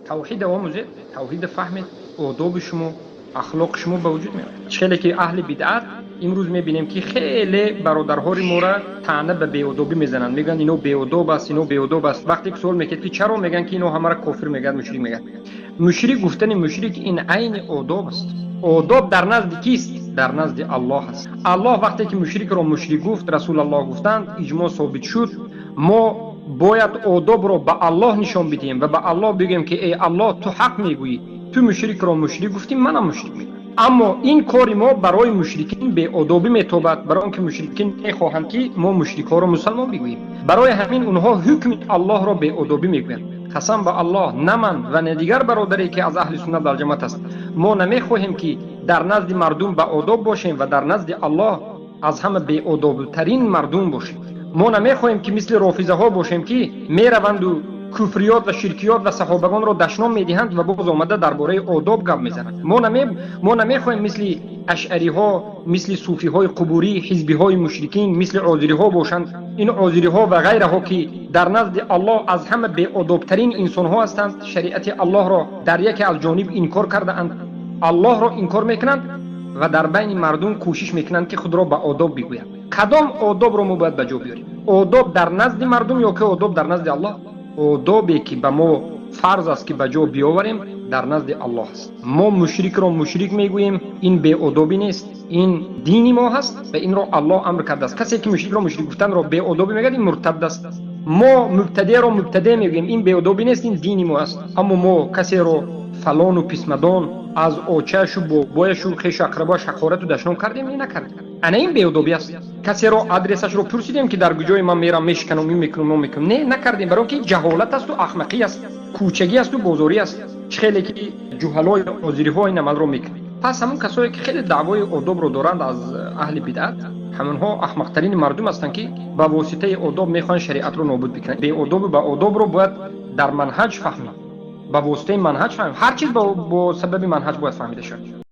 توحید آموزید، توحید فهمید، آداب شما، اخلاق شما به وجود میاد. خیلی که اهل بدعت امروز میبینیم که خیلی برادرهای ما را طعنه به بی‌ادبی میزنن، میگن اینو بی‌ادب است، اینو بی‌ادب است. وقتی که سوال میکنید که چرا، میگن که اینو همه را کافر میگن، مشرک میگن. مشرک گفتن مشرک این عین آداب است. آداب در نزد کیست؟ در نزد الله است. الله وقتی که مشرک را مشرک گفت، رسول الله گفتند، اجماع ثابت شد، ما باید آداب را به الله نشان بدیم و به الله بگیم که ای الله تو حق میگویی، تو مشرک را مشرک گفتی، منم مشرک میگم. اما این کاری ما برای مشرکین به آدابی میتابد، برای اینکه مشرکین میخواهند که ما مشرکا را مسلمان بگوییم. برای همین اونها حکم الله را به آدابی میگویند. قسم به الله، نه من و نه دیگر برادری که از اهل سنت در جماعت است، ما نمیخواهیم که در نزد مردم به آداب باشیم و در نزد الله از همه به آداب ترین مردم باشیم. ما نمیخواهیم که مثل رافضه ها باشیم که میروند و کفریات و شرکیات و صحابگان را دشنام میدهند و باز آمده درباره آداب گپ میزنند. ما نمیخواهیم مثل اشعری ها، مثل صوفی های قبوری، حزبی های مشرکین، مثل عازری ها باشند. این عازری ها و غیره ها که در نزد الله از همه بی آداب ترین انسان ها هستند، شریعت الله را در یک از جانب انکار کرده اند، الله را انکار میکنند و در بین مردم کوشش میکنند که خود را به آداب بگویند. کدام آداب را ما باید به جا بیاریم؟ آداب در نزد مردم یا که آداب در نزد الله؟ آدابی که به ما فرض است که به جا بیاوریم در نزد الله است. ما مشرک را مشرک میگوییم، این بی آدابی نیست، این دین ما هست و این را الله امر کرده است. کسی که مشرک را مشرک گفتن را بی آدابی میگه، این مرتد است. ما مبتدی را مبتدی میگوییم، این بی آدابی نیست، این دین ما است. اما ما کسی را فلان و پسمدان از آچه‌ش و بابایش و خویش اقرباش حقارت و دشنام کردیم، این نکردیم. انا این بی‌ادبی است. کسی رو آدرسش رو پرسیدیم که در کجای من میرم میشکنم، این میکنم اون میکنم، نه نکردیم، برای اینکه جهالت است و احمقی است، کوچگی است و بازاری است. خیلی که جهلای عذری ها این عمل رو میکنن. پس همون کسایی که خیلی دعوای آداب رو دارند از اهل بدعت، همونها احمق ترین مردم هستند که با واسطه آداب میخوان شریعت رو نابود بکنن. به آداب و آداب رو باید در منهج فهمید، با واسطه منهج فهمید. هر چیز با سبب منهج باید فهمیده شد.